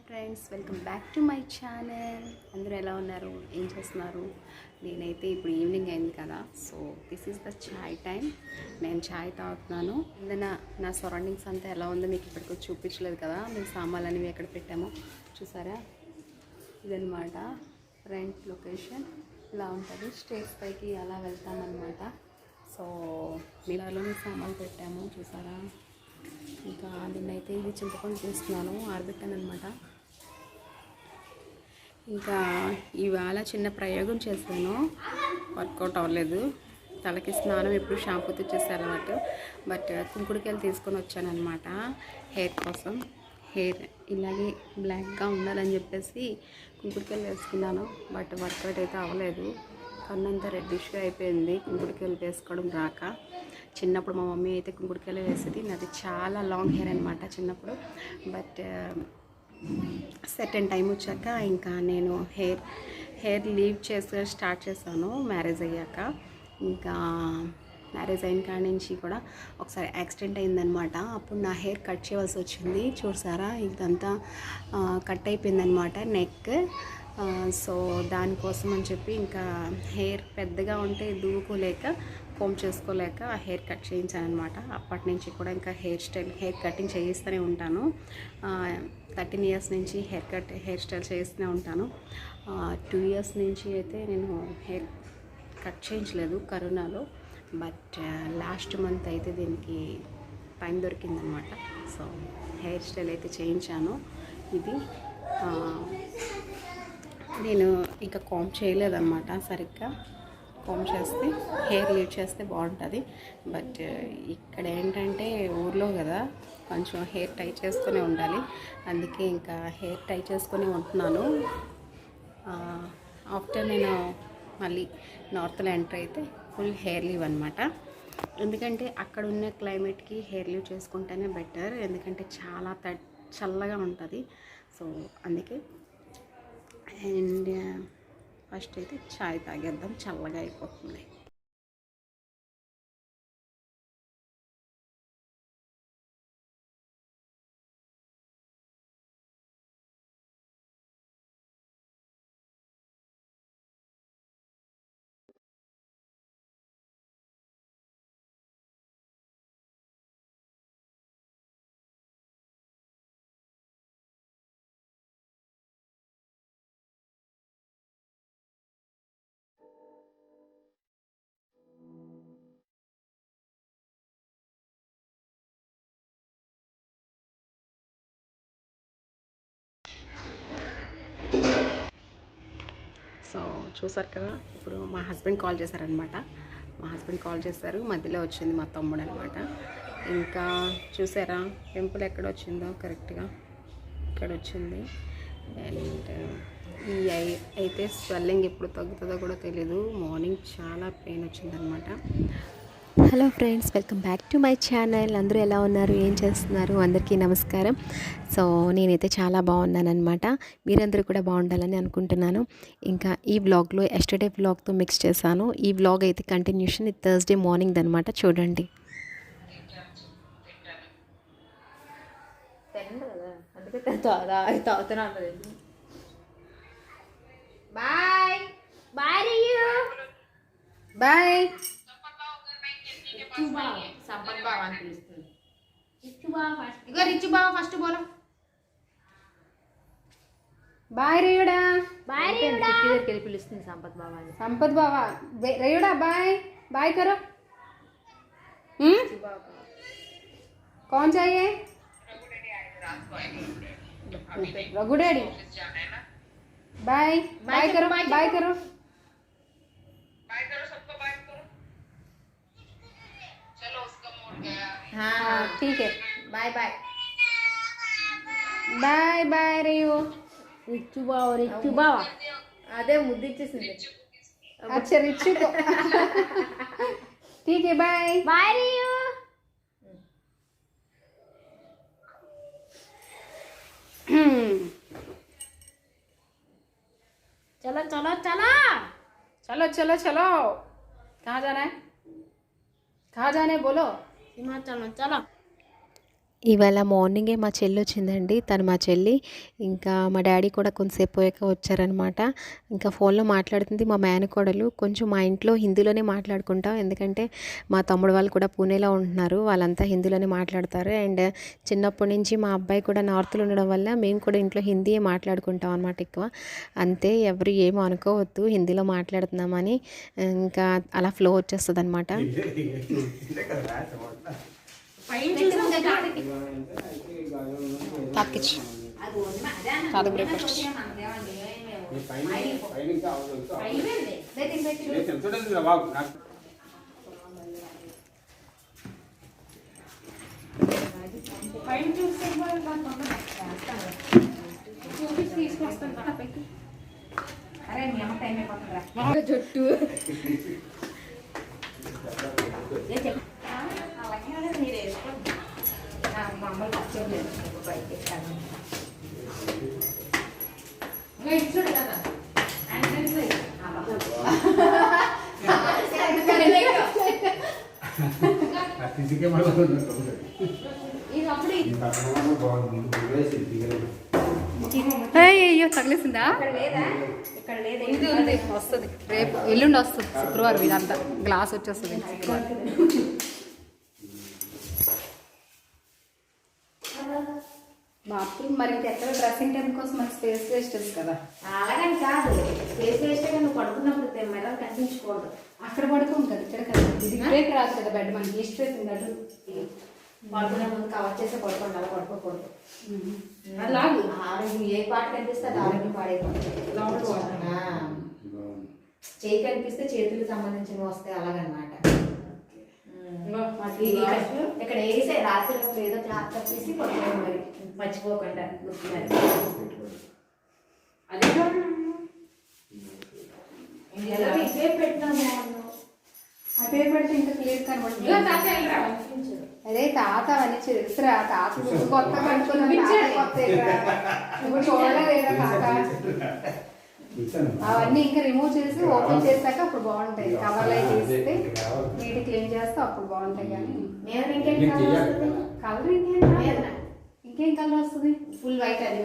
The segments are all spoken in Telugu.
Friends, welcome back to my channel. అందరూ ఎలా ఉన్నారు, ఏం చేస్తున్నారు? నేనైతే ఇప్పుడు ఈవినింగ్ అయింది కదా, so this is the chai time. నేను చాయ్ తాగుతున్నాను. నా సరౌండింగ్స్ అంతా ఎలా ఉందో మీకు ఇప్పటికీ చూపించలేదు కదా. మేము సామాన్లు అనేవి ఎక్కడ పెట్టామో చూసారా. ఇదనమాట ఫ్రంట్ లొకేషన్. ఇలా ఉంటుంది. స్టేజ్ పైకి అలా వెళ్తామన్నమాట. సో మీలాలోనే సామాన్లు పెట్టాము చూసారా. ఇంకా నిన్నైతే ఇది చింతపండు తీసుకున్నాను, ఆరబెట్టాను అనమాట. ఇంకా ఇవాళ చిన్న ప్రయోగం చేశాను, వర్కౌట్ అవ్వలేదు. తలకి స్నానం ఎప్పుడు షాంపూతో చేసే అలవాటు, బట్ కుంకుడుకాయలు తీసుకొని వచ్చానమాట హెయిర్ కోసం. హెయిర్ ఇలాగే బ్లాక్గా ఉండాలని చెప్పేసి కుంకుడుకాయలు వేసుకున్నాను, బట్ వర్కౌట్ అయితే అవ్వలేదు. కన్నంతా రెడ్డిష్గా అయిపోయింది కుంకుడుకాయలు వేసుకోవడం రాక. చిన్నప్పుడు మా మమ్మీ అయితే కుంకుడుకాయలు వేసేది. నాది చాలా లాంగ్ హెయిర్ అనమాట చిన్నప్పుడు, బట్ సెకండ్ టైం వచ్చాక ఇంకా నేను హెయిర్ లీవ్ చేసి స్టార్ట్ చేశాను మ్యారేజ్ అయ్యాక. ఇంకా మ్యారేజ్ అయిన కాడి నుంచి కూడా ఒకసారి యాక్సిడెంట్ అయిందనమాట. అప్పుడు నా హెయిర్ కట్ చేయవలసి వచ్చింది. చూసారా, ఇదంతా కట్ అయిపోయిందనమాట నెక్. సో దానికోసం అని చెప్పి ఇంకా హెయిర్ పెద్దగా ఉంటే దూకోలేక, కోమ్ చేసుకోలేక హెయిర్ కట్ చేయించాను అనమాట. అప్పటి నుంచి కూడా ఇంకా హెయిర్ కటింగ్ చేయిస్తూనే ఉంటాను. 13 years నుంచి హెయిర్ స్టైల్ చేస్తూనే ఉంటాను. 2 years నుంచి అయితే నేను హెయిర్ కట్ చేయించలేదు కరోనాలో, బట్ లాస్ట్ మంత్ అయితే దీనికి టైం దొరికిందనమాట. సో హెయిర్ స్టైల్ అయితే చేయించాను. ఇది నేను ఇంకా కామ్ చేయలేదన్నమాట. సరిగ్గా కామ్ చేస్తే హెయిర్ లీవ్ చేస్తే బాగుంటుంది, బట్ ఇక్కడ ఏంటంటే ఊర్లో కదా, కొంచెం హెయిర్ టై చేసుకొని ఉండాలి. అందుకే ఇంకా హెయిర్ టై చేసుకొని ఉంటున్నాను. ఆఫ్టర్ నేను మళ్ళీ నార్త్లో ఎంటర్ అయితే ఫుల్ హెయిర్ లీవ్ అనమాట. ఎందుకంటే అక్కడ ఉన్న క్లైమేట్కి హెయిర్ లీవ్ చేసుకుంటేనే బెటర్, ఎందుకంటే చాలా చల్లగా ఉంటుంది. సో అందుకే. అండ్ ఫస్ట్ అయితే చాయ్ తాగేద్దాం, చల్లగా అయిపోతుంది. సో చూసారు కదా, ఇప్పుడు మా హస్బెండ్ కాల్ చేశారనమాట. మధ్యలో వచ్చింది మా తమ్ముడు అనమాట. ఇంకా చూసారా పింపుల్ ఎక్కడ వచ్చిందో, కరెక్ట్గా ఇక్కడ వచ్చింది. అండ్ ఈ అయితే స్వెల్లింగ్ ఎప్పుడు తగ్గుతుందో కూడా తెలీదు. మార్నింగ్ చాలా పెయిన్ వచ్చిందనమాట. Hello friends, welcome back to my channel. అందరూ ఎలా ఉన్నారు, ఏం చేస్తున్నారు? అందరికీ నమస్కారం. సో నేనైతే చాలా బాగున్నానమాట. మీరందరూ కూడా బాగుండాలని అనుకుంటున్నాను. ఇంకా ఈ వ్లాగ్లో ఎస్టర్డే వ్లాగ్తో మిక్స్ చేశాను. ఈ వ్లాగ్ అయితే కంటిన్యూషన్, ఇది థర్స్డే మార్నింగ్ అనమాట. చూడండి. Bye bye bye. సంపత్ బావ అని పిలుస్తుంది. రిచ్చు బావ ఫస్ట్ బోలో బాయ్ రేయుడా. బాయ్ రేయుడా దగ్గరికి పిలుస్తుంది సంపత్ బావ. సంపత్ బావ రేయుడా బాయ్ బాయ్ करो. कौन चाहिए? रघु डैडी. बाय बाय करो, बाय करो. हाँ ठीक है, बाय बाय बाय बाय రేయు. రిచ్చు బావ అదే ముద్దు ఇచ్చేసింది. अच्छा रिच्चू को ठीक है, बाय बाय రేయు. चलो चलो चलो चलो चलो चलो. कहाँ जाना है, कहाँ जाना है बोलो. हिमाचल में चलो. ఇవాళ మార్నింగే మా చెల్లి వచ్చిందండి. తను మా చెల్లి. ఇంకా మా డాడీ కూడా కొంతసేపు పోయాక వచ్చారనమాట. ఇంకా ఫోన్లో మాట్లాడుతుంది మా మేనకోడలు. కొంచెం మా ఇంట్లో హిందీలోనే మాట్లాడుకుంటాం. ఎందుకంటే మా తమ్ముడు వాళ్ళు కూడా పూణేలో ఉంటున్నారు. వాళ్ళంతా హిందీలోనే మాట్లాడతారు. అండ్ చిన్నప్పటి నుంచి మా అబ్బాయి కూడా నార్త్లో ఉండడం వల్ల మేము కూడా ఇంట్లో హిందీయే మాట్లాడుకుంటాం అనమాట ఎక్కువ. అంతే, ఎవరు ఏమో అనుకోవద్దు హిందీలో మాట్లాడుతున్నామని. ఇంకా అలా ఫ్లో వచ్చేస్తుంది అనమాట. బ్రేక్ఫాస్ట్ జుట్టు మామూలు పచ్చలేదు బయట అయ్యో తగిలేసిందా? ఇది ఉంది, వస్తుంది రేపు ఎల్లుండి వస్తుంది, శుక్రవారం ఇదంతా గ్లాస్ వచ్చేస్తుంది శుక్రవారం. బాత్రూమ్ మరి ఎక్కడ డ్రెస్సింగ్ టైం కోసం మనకి స్పేస్ వేస్టెస్ కదా. అలాగని కాదు, స్పేస్ వేస్తే నువ్వు పడుకున్నప్పుడు మెడలు కనిపించుకోవద్దు. అక్కడ పడుకోం కదా, ఇక్కడ కదా. ఇది బ్రేక్ రాదు కదా బెడ్, మనకి ఈస్ట్ ఫేసింగ్ అటు పడుకునే ముందు కవర్ చేస్తే పడుకోండి, అలా పడుకోకూడదు. అలాగే ఆరోగ్యం ఏ పాట కనిపిస్తే అది ఆరోగ్యం పాడైపోతుంది. చేయి కనిపిస్తే చేతులకు సంబంధించినవి వస్తాయి, అలాగనమాట. ఇక్కడ వేసే రాత్రి ఏదో క్లాత్ తప్పేసి పడుకోండి, మరి మర్చిపోకుండా గుర్తున్నారు. అదే ఇదే పెట్టినా బాగున్నావు, అదే పెడితే ఇంకా క్లియర్ కనబడుతుంది. అదే తాత అవన్నీ తెలుసురా, తాత కొత్త చూడలేదా తాత? అవన్నీ ఇంకా రిమూవ్ చేసి ఓపెన్ చేశాక అప్పుడు బాగుంటాయి. కవర్లు అయితే తీస్తే నీట్ క్లీన్ చేస్తే అప్పుడు బాగుంటాయి. కానీ కలర్ ఇంకేం కలర్ వస్తుంది? Full white. అది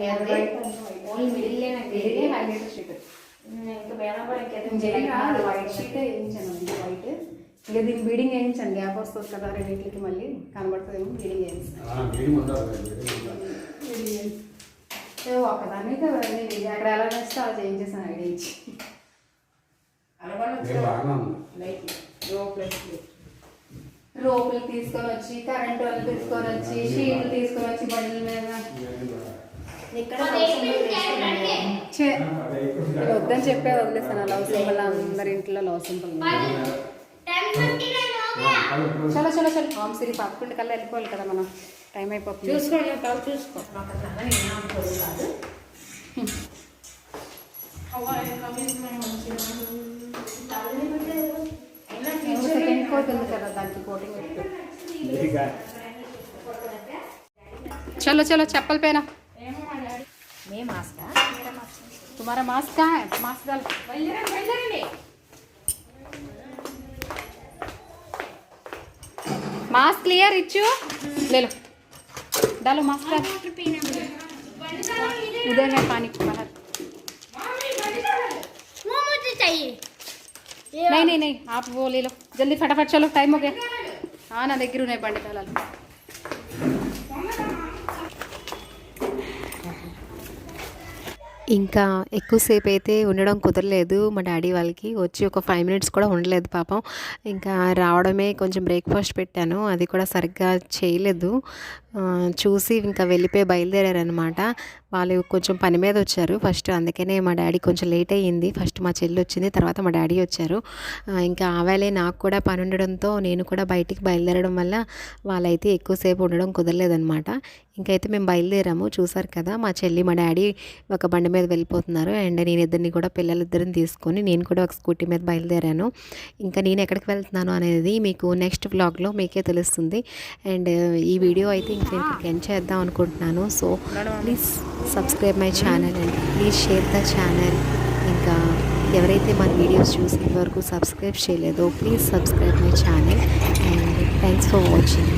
ఓన్లీ మిడిల్ హైలైటర్ షీట్. ఇంకా మేడం వైట్ షీట్ వేయించాను, వైట్. ఇంకా దీన్ని బీడింగ్ వేయించాను, గ్యాప్ వస్తుంది కదా రెండింటికి, మళ్ళీ కనబడుతుందేమో. బీడింగ్ వేయించాను ఒకదాన్ని కదా, అక్కడ ఎలా వేస్తే అలా చేయించేసాను ఐడియా ఇచ్చి. రోపులు తీసుకొని వచ్చి, కరెంట్ వాళ్ళు తీసుకొని వచ్చి, షీట్లు తీసుకొని వచ్చి బండ్ల మీద. వద్దని చెప్పే వదిలేస్తాను. లవ్ సింబల్ అందరి ఇంట్లో లవ్ సింబల్. చలో చలో చలో హోమ్ సిరి పదకొండు కల్లా వెళ్ళిపోవాలి కదా మనం, టైం అయిపోతుంది. చూసుకో సెకండ్ కోట్ ఉంది కదా, దానికి కోటింగ్ పెట్టు. చలో చలో చెప్పలు పేనా तुम्हारा मास्क कहाँ है? मास्क डाल, मास्क क्लियर इच्चू ले लो, डालो मास्क डाल. उधर है पानी बाहर. नहीं नहीं नहीं आप वो ले लो जल्दी फटाफट, चलो टाइम हो गया. हाँ ना దగ్గర ఉన్నాయి బండి తాళాలు. ఇంకా ఎక్కువసేపు అయితే ఉండడం కుదరలేదు మా డాడీ వాళ్ళకి. వచ్చి ఒక 5 minutes కూడా ఉండలేదు పాపం. ఇంకా రావడమే కొంచెం బ్రేక్ఫాస్ట్ పెట్టాను, అది కూడా సరిగ్గా చేయలేదు. చూసి ఇంకా వెళ్ళిపోయి బయలుదేరారనమాట. వాళ్ళు కొంచెం పని మీద వచ్చారు ఫస్ట్, అందుకనే మా డాడీ కొంచెం లేట్ అయ్యింది. ఫస్ట్ మా చెల్లి వచ్చింది, తర్వాత మా డాడీ వచ్చారు. ఇంకా ఆవేళే నాకు కూడా పని ఉండడంతో నేను కూడా బయటికి బయలుదేరడం వల్ల వాళ్ళైతే ఎక్కువసేపు ఉండడం కుదరలేదనమాట. ఇంకైతే మేము బయలుదేరాము. చూసారు కదా మా చెల్లి మా డాడీ ఒక బండి మీద వెళ్ళిపోతున్నారు. అండ్ నేను ఇద్దరిని కూడా పిల్లలిద్దరిని తీసుకొని నేను కూడా ఒక స్కూటీ మీద బయలుదేరాను. ఇంకా నేను ఎక్కడికి వెళ్తున్నాను అనేది మీకు నెక్స్ట్ వ్లాగ్లో మీకే తెలుస్తుంది. అండ్ ఈ వీడియో అయితే ఇంక నేను ఇక్కడికి ఎండ్ చేద్దాం అనుకుంటున్నాను. So please subscribe my channel and please share the channel. ఇంకా ఎవరైతే మన వీడియోస్ చూసిన వరకు సబ్స్క్రైబ్ చేయలేదో please subscribe my channel. And thanks for watching.